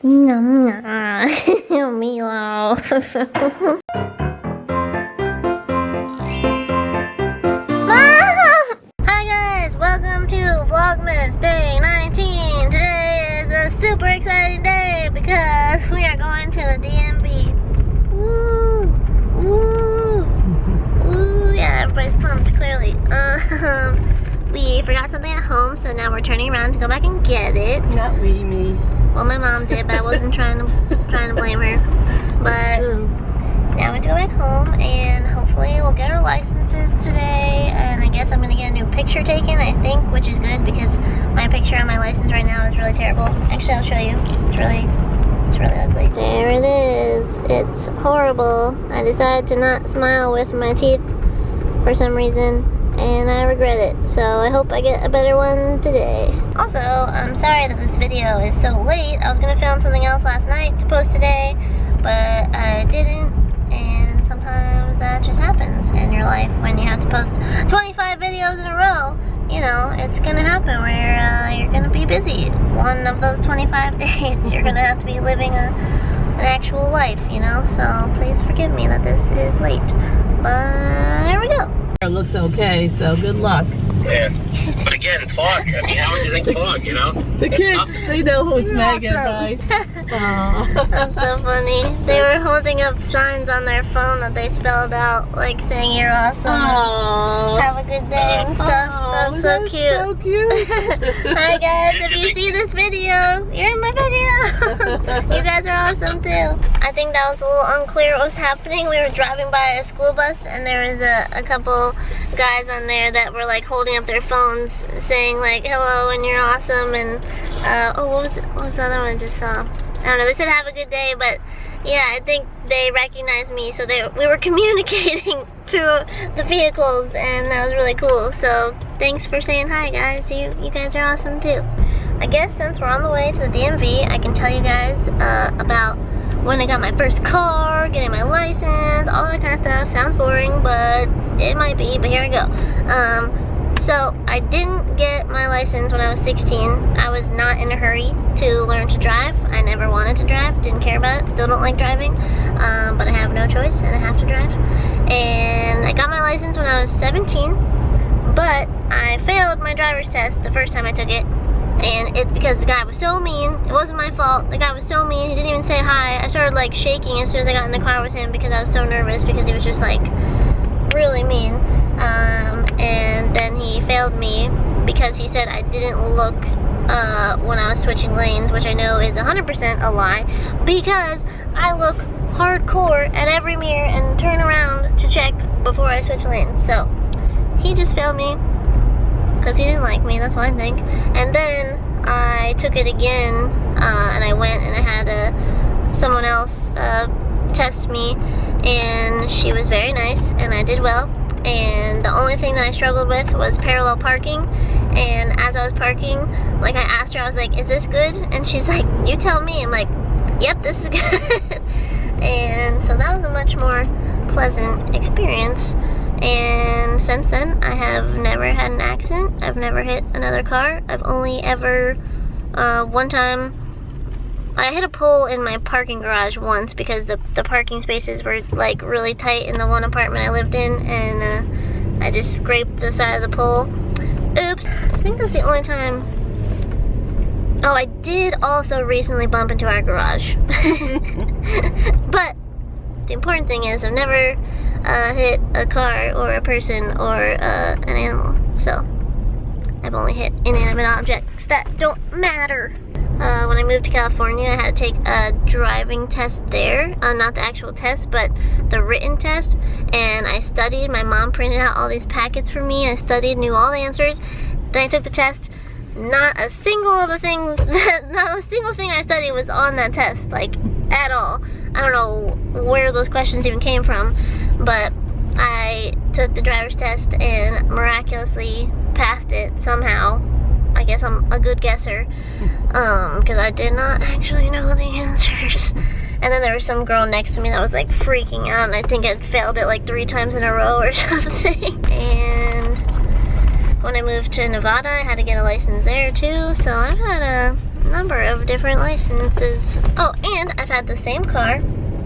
Nom nom. Meatloaf. Hi guys, welcome to Vlogmas Day 19. Today is a super exciting day because we are going to the DMV. Woo! Woo! Woo! Yeah, everybody's pumped, clearly. We forgot something at home, so now we're turning around to go back and get it. Not we, me. Well, my mom did, but I wasn't trying to blame her. But now we have to go back home, and hopefully we'll get our licenses today. And I guess I'm gonna get a new picture taken, I think, which is good because my picture on my license right now is really terrible. Actually, I'll show you. It's really ugly. There it is. It's horrible. I decided to not smile with my teeth for some reason, and I regret it. So I hope I get a better one today. Also, I'm sorry that this video is so late. I was gonna film something else last night to post today, but I didn't. And sometimes that just happens in your life when you have to post 25 videos in a row. You know, it's gonna happen where you're gonna be busy. One of those 25 days, you're gonna have to be living an actual life, you know? So please forgive me that this is late. But here we go. It looks okay, so good luck. Yeah, but again, fog. I mean, how would you think fog, you know? The kids, they know who it's Megan, right? That's so funny. They were holding up signs on their phone that they spelled out, like saying you're awesome. Aww. Have a good day and stuff. That's so cute. So cute. Hi guys, if you see this video, you're in my video. You guys are awesome too. I think that was a little unclear what was happening. We were driving by a school bus and there was a couple guys on there that were like holding up their phones saying like hello and you're awesome, and what was the other one I just saw? I don't know, they said have a good day, but yeah, I think they recognized me, so we were communicating through the vehicles, and that was really cool. So thanks for saying hi guys. You guys are awesome too. I guess since we're on the way to the DMV, I can tell you guys about when I got my first car, getting my license, all that kind of stuff. Sounds boring, but it might be, but here we go. So I didn't get my license when I was 16. I was not in a hurry to learn to drive. I never wanted to drive, didn't care about it, still don't like driving, but I have no choice and I have to drive. And I got my license when I was 17, but I failed my driver's test the first time I took it. And it's because the guy was so mean. It wasn't my fault. The guy was so mean. He didn't even say hi. I started like shaking as soon as I got in the car with him because I was so nervous because he was just like really mean. And then he failed me because he said I didn't look when I was switching lanes, which I know is 100% a lie because I look hardcore at every mirror and turn around to check before I switch lanes. So he just failed me because he didn't like me, that's what I think. And then I took it again, and I went and I had someone else test me, and she was very nice, and I did well. And the only thing that I struggled with was parallel parking. And as I was parking, like I asked her, I was like, is this good? And she's like, you tell me. I'm like, yep, this is good. And so that was a much more pleasant experience. And since then, I have never had an accident. I've never hit another car. I've only ever, one time, I hit a pole in my parking garage once because the parking spaces were like really tight in the one apartment I lived in, and I just scraped the side of the pole. Oops. I think that's the only time. Oh, I did also recently bump into our garage. But the important thing is I've never hit a car or a person or an animal. So I've only hit inanimate objects that don't matter. When I moved to California, I had to take a driving test there. Not the actual test, but the written test. And I studied. My mom printed out all these packets for me. I studied, knew all the answers. Then I took the test. Not a single of the things, not a single thing I studied was on that test, like, at all. I don't know where those questions even came from, but I took the driver's test and miraculously passed it somehow. I guess I'm a good guesser, because I did not actually know the answers. And then there was some girl next to me that was like freaking out, and I think I'd failed it like 3 times in a row or something. And when I moved to Nevada, I had to get a license there too, so I've had a number of different licenses. Oh, and I've had the same car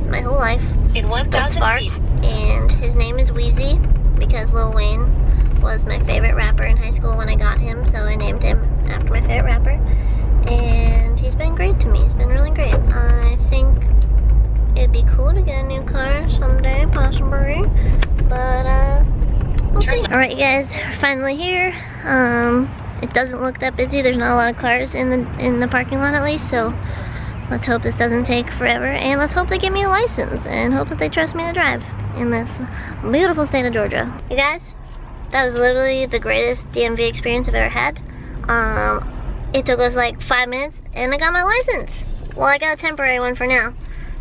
my whole life. In 1,000 feet. And his name is Wheezy because Lil Wayne was my favorite rapper in high school when I got him, so I named him after my favorite rapper. And he's been great to me. He's been really great. I think it'd be cool to get a new car someday, possibly. But we'll see. Alright, you guys, we're finally here. It doesn't look that busy. There's not a lot of cars in the parking lot, at least. So let's hope this doesn't take forever, and let's hope they give me a license, and hope that they trust me to drive in this beautiful state of Georgia. You guys, that was literally the greatest DMV experience I've ever had. It took us like 5 minutes, and I got my license. Well, I got a temporary one for now. Do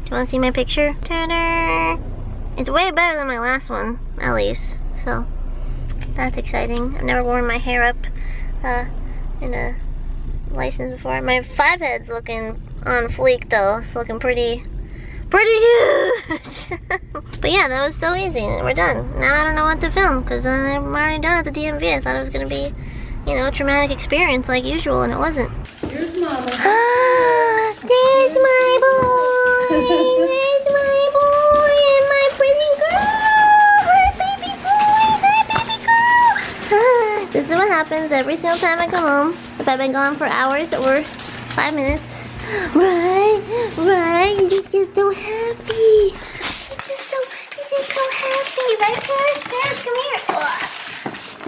you want to see my picture? Ta-da! It's way better than my last one, at least. So that's exciting. I've never worn my hair up in a license before. My 5 head's looking on fleek though. It's looking pretty huge. But yeah, that was so easy. We're done. Now I don't know what to film because I'm already done at the DMV. I thought it was gonna be, you know, a traumatic experience like usual, and it wasn't. Here's Mama. There's my boy. There's my boy and my pretty girl. My baby boy. Hi, baby girl. This is what happens every single time I come home. If I've been gone for hours or 5 minutes. Right, you just get so happy. You just so happy, right, Paris? Paris, come here. Ugh.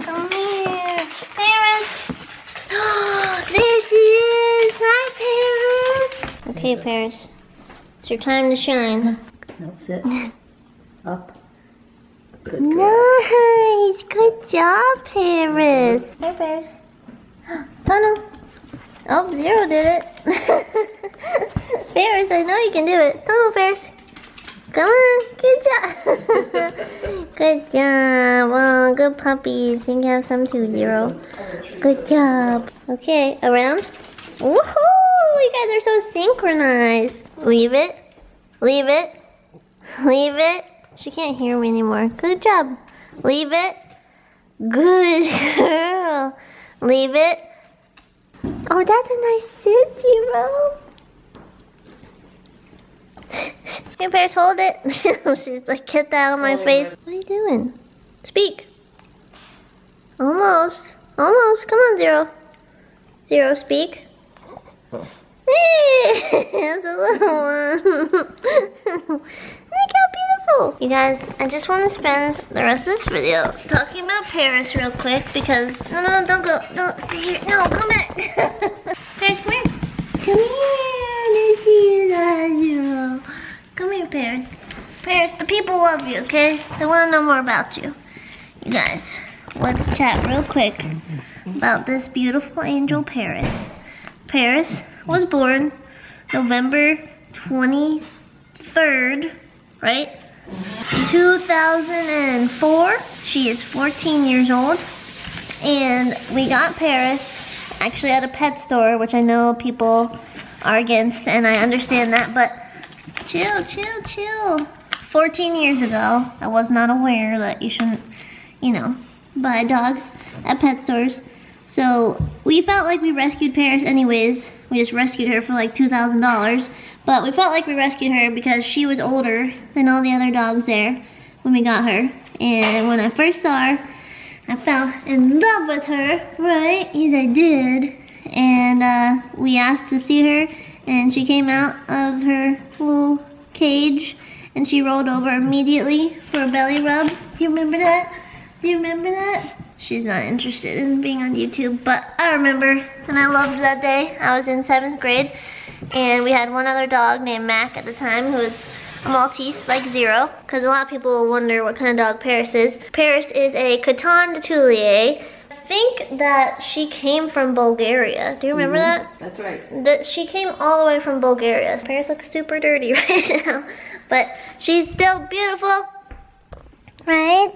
Come here, Paris. There she is. Hi, Paris. Okay, Paris, it's your time to shine. No, sit. Up. Good girl. Nice, good job, Paris. Hi, Paris. Tunnel. Oh, Zero did it. Paris, I know you can do it. Tunnel, Paris. Come on, good job. Good job. Oh, good puppies. You can have some too, Zero. Good job. Okay, around. Woohoo! You guys are so synchronized. Leave it. Leave it. Leave it. She can't hear me anymore. Good job. Leave it. Good girl. Leave it. Oh, that's a nice sit, Zero. Hey, Paris, hold it. She's like, get that out of my face. What are you doing? Speak. Almost. Almost. Come on, Zero. Zero, speak. Hey, that's a little one. Look how beautiful. You guys, I just want to spend the rest of this video talking about Paris real quick because, no, don't go. Don't stay here. No, come back. Paris, come here. Come here. There she is, Zero. Come here, Paris. Paris, the people love you, okay? They want to know more about you. You guys, let's chat real quick about this beautiful angel, Paris. Paris was born November 23rd, right? 2004. She is 14 years old. And we got Paris actually at a pet store, which I know people are against, and I understand that, but chill. 14 years ago, I was not aware that you shouldn't, you know, buy dogs at pet stores. So we felt like we rescued Paris anyways. We just rescued her for like $2,000. But we felt like we rescued her because she was older than all the other dogs there when we got her. And when I first saw her, I fell in love with her, right? Yes, I did. And we asked to see her, and she came out of her little cage, and she rolled over immediately for a belly rub. Do you remember that? Do you remember that? She's not interested in being on YouTube, but I remember, and I loved that day. I was in 7th grade, and we had one other dog named Mac at the time, who was a Maltese, like Zero, because a lot of people wonder what kind of dog Paris is. Paris is a Coton de Toulier. I think that she came from Bulgaria. Do you remember that? That's right. That she came all the way from Bulgaria. Paris looks super dirty right now, but she's still beautiful, right?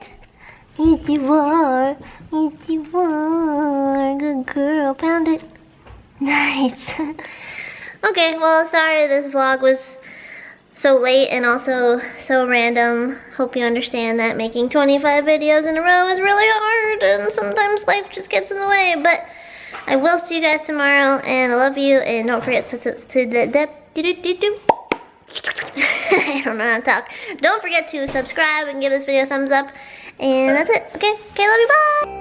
Yes, you are. Yes, you are. Good girl. Pound it. Nice. Okay, well, sorry this vlog was so late and also so random. Hope you understand that making 25 videos in a row is really hard and sometimes life just gets in the way. But I will see you guys tomorrow, and I love you, and don't forget to I don't know how to talk. Don't forget to subscribe and give this video a thumbs up, and that's it. Okay, love you, bye.